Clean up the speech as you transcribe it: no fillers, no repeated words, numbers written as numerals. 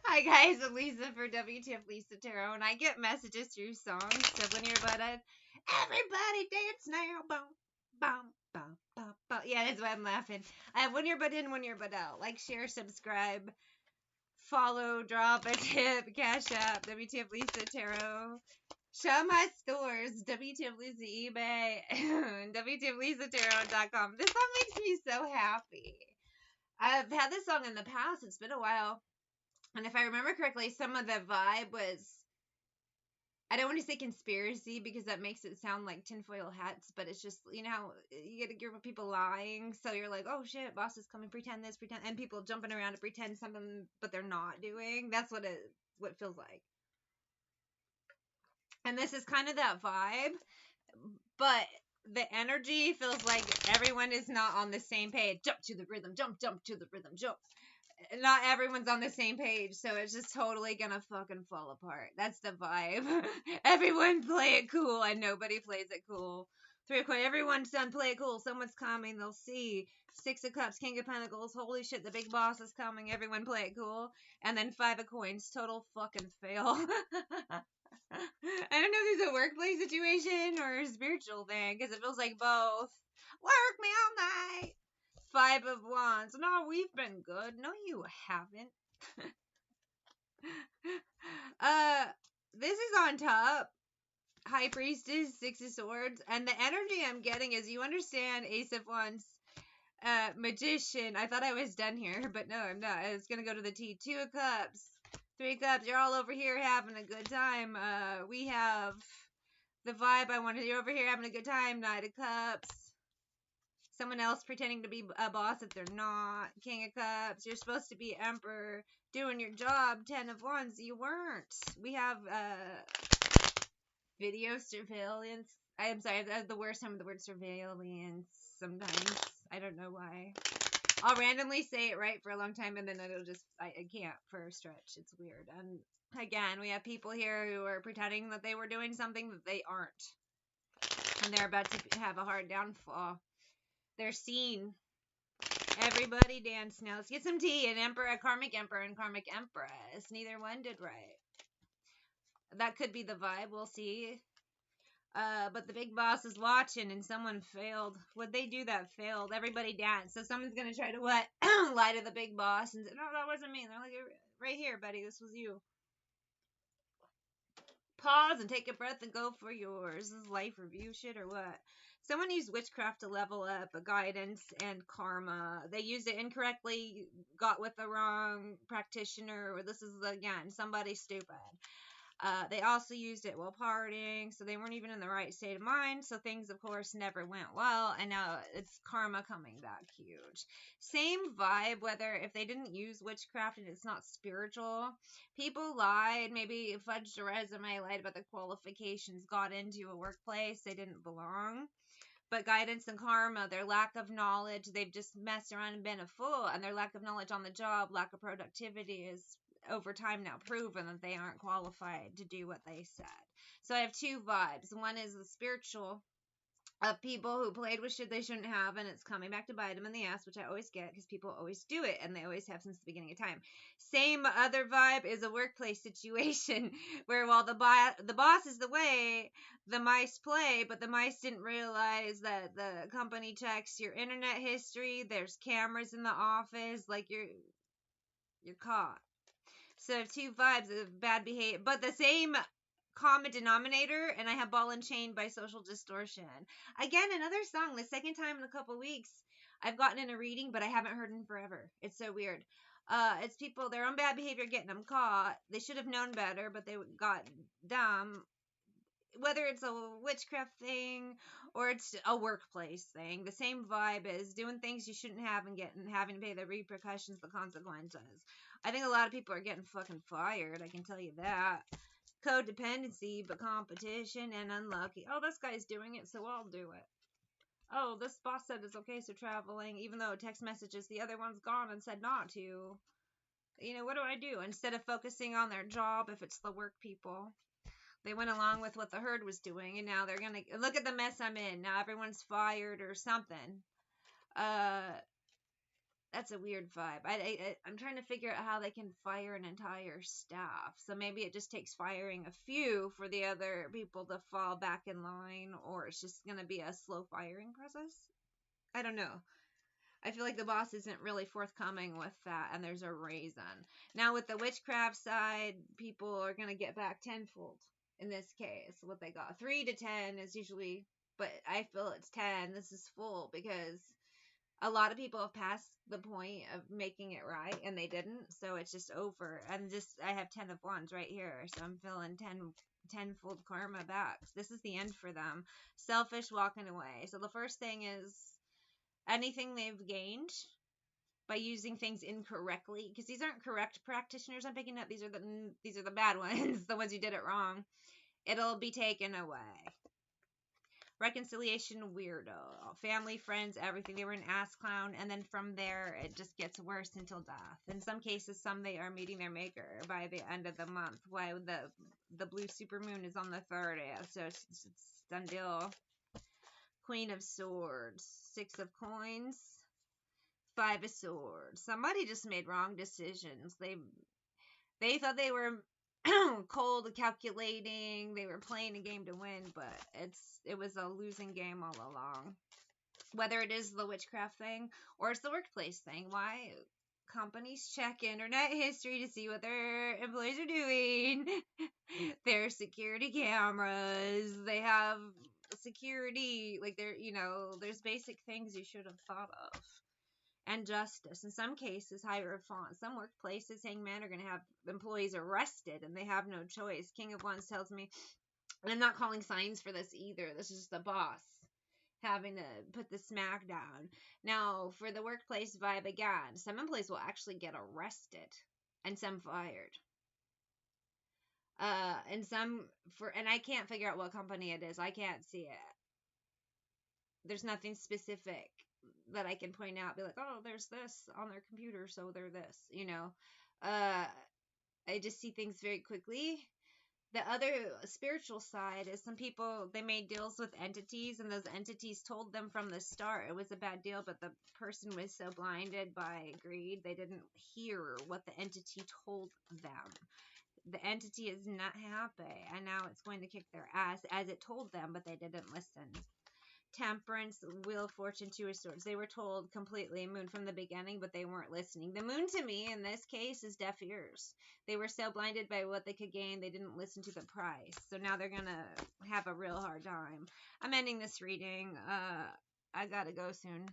Hi guys, I'm Lisa for wtfLisaTarot, and I get messages through songs. So when you're butted, everybody dance now, boom, boom, boom, boom, boom. Yeah, that's why I'm laughing. I have when you're butt in, when you're butt out. Like, share, subscribe, follow, drop a tip, CashApp, wtfLisaTarot. Show my stores, wtfLisa eBay, and wtfLisaTarot.com. This song makes me so happy. I've had this song in the past. It's been a while. And if I remember correctly, some of the vibe was, I don't want to say conspiracy because that makes it sound like tinfoil hats, but it's just, you know, how you get a group of people lying. So you're like, oh shit, boss is coming, pretend this, pretend, and people jumping around to pretend something, but they're not doing. That's what it feels like. And this is kind of that vibe, but the energy feels like everyone is not on the same page. Jump to the rhythm, jump to the rhythm, jump. Not everyone's on the same page, so it's just totally gonna fucking fall apart. That's the vibe. Everyone play it cool, and nobody plays it cool. 3 of Coins, everyone's done play it cool. Someone's coming, they'll see. 6 of Cups, King of Pentacles, holy shit, the big boss is coming, everyone play it cool. And then 5 of Coins, total fucking fail. I don't know if it's a workplace situation or a spiritual thing, because it feels like both. Work me all night. 5 of Wands. No, we've been good. No, you haven't. This is on top. High Priestess, 6 of Swords, and the energy I'm getting is, you understand, Ace of Wands, Magician. I thought I was done here, but no, I'm not. It's gonna go to the T. 2 of Cups, 3 of Cups. You're all over here having a good time. We have the vibe I wanted. You're over here having a good time. 9 of Cups. Someone else pretending to be a boss if they're not. King of Cups. You're supposed to be Emperor, doing your job. 10 of Wands. You weren't. We have video surveillance. I am sorry. That's the worst time with the word surveillance. Sometimes I don't know why. I'll randomly say it right for a long time, and then it'll just I can't for a stretch. It's weird. And again, we have people here who are pretending that they were doing something that they aren't, and they're about to have a hard downfall. They're seen. Everybody dance now. Let's get some tea. An emperor, a karmic emperor, and karmic empress. Neither one did right. That could be the vibe. We'll see. But the big boss is watching, and someone failed. What'd they do that failed? Everybody dance. So someone's gonna try to what? Lie to the big boss and say, no, that wasn't me. They're like, right here, buddy. This was you. Pause and take a breath and go for yours. This is life review shit or what? Someone used witchcraft to level up guidance and karma. They used it incorrectly, got with the wrong practitioner, or this is, again, somebody stupid. They also used it while partying, so they weren't even in the right state of mind. So things, of course, never went well, and now it's karma coming back huge. Same vibe, whether if they didn't use witchcraft and it's not spiritual. People lied, maybe fudged a resume, lied about the qualifications, got into a workplace they didn't belong. But guidance and karma, their lack of knowledge, they've just messed around and been a fool, and their lack of knowledge on the job, lack of productivity is over time now proven that they aren't qualified to do what they said. So I have 2 vibes. One is the spiritual of people who played with shit they shouldn't have, and it's coming back to bite them in the ass, which I always get because people always do it, and they always have since the beginning of time. Same other vibe is a workplace situation where while the boss is the way, the mice play, but the mice didn't realize that the company checks your internet history. There's cameras in the office, like you're caught. So 2 vibes of bad behavior, but the same common denominator, and I have Ball and Chain by Social Distortion. Again, another song, the second time in a couple weeks I've gotten in a reading, but I haven't heard in forever. It's so weird. It's people, their own bad behavior getting them caught. They should have known better, but they got dumb. Whether it's a witchcraft thing or it's a workplace thing, the same vibe is doing things you shouldn't have and having to pay the repercussions, the consequences. I think a lot of people are getting fucking fired, I can tell you that. Codependency, but competition and unlucky. Oh, this guy's doing it, so I'll do it. Oh, this boss said it's okay, so traveling, even though text messages, the other one's gone and said not to. You know, what do I do? Instead of focusing on their job, if it's the work people, they went along with what the herd was doing, and now they're gonna look at the mess I'm in. Now everyone's fired or something. That's That's a weird vibe. I'm trying to figure out how they can fire an entire staff. So maybe it just takes firing a few for the other people to fall back in line, or it's just going to be a slow firing process. I don't know. I feel like the boss isn't really forthcoming with that, and there's a reason. Now, with the witchcraft side, people are going to get back tenfold in this case. What they got 3 to 10 is usually, but I feel it's 10. This is full because a lot of people have passed the point of making it right and they didn't, so it's just over. And just I have 10 of wands right here, so I'm feeling tenfold karma back. This is the end for them. Selfish walking away. So the first thing is anything they've gained by using things incorrectly, because these aren't correct practitioners I'm picking up. These are the bad ones, the ones who did it wrong. It'll be taken away. Reconciliation weirdo, family, friends, everything. They were an ass clown, and then from there it just gets worse until death. In some cases, some they are meeting their maker by the end of the month. Why the blue supermoon is on the 30th, so it's done deal. Queen of Swords, 6 of Coins, 5 of Swords. Somebody just made wrong decisions. They thought they were cold, calculating. They were playing a game to win, but it was a losing game all along. Whether it is the witchcraft thing or it's the workplace thing, why companies check internet history to see what their employees are doing. Their security cameras, they have security, like there's basic things you should have thought of. And justice. In some cases, Hierophant. Some workplaces, hangmen are going to have employees arrested and they have no choice. King of Wands tells me, and I'm not calling signs for this either. This is just the boss having to put the smack down. Now, for the workplace vibe again, some employees will actually get arrested and some fired. And I can't figure out what company it is. I can't see it. There's nothing specific that I can point out, be like, oh, there's this on their computer, so they're this, I just see things very quickly. The other spiritual side is some people, they made deals with entities, and those entities told them from the start it was a bad deal, but the person was so blinded by greed, they didn't hear what the entity told them. The entity is not happy, and now it's going to kick their ass as it told them, but they didn't listen. Temperance, Wheel of Fortune, 2 of Swords. They were told completely moon from the beginning, but they weren't listening. The moon to me in this case is deaf ears. They were so blinded by what they could gain, they didn't listen to the price. So now they're going to have a real hard time. I'm ending this reading. I gotta go soon.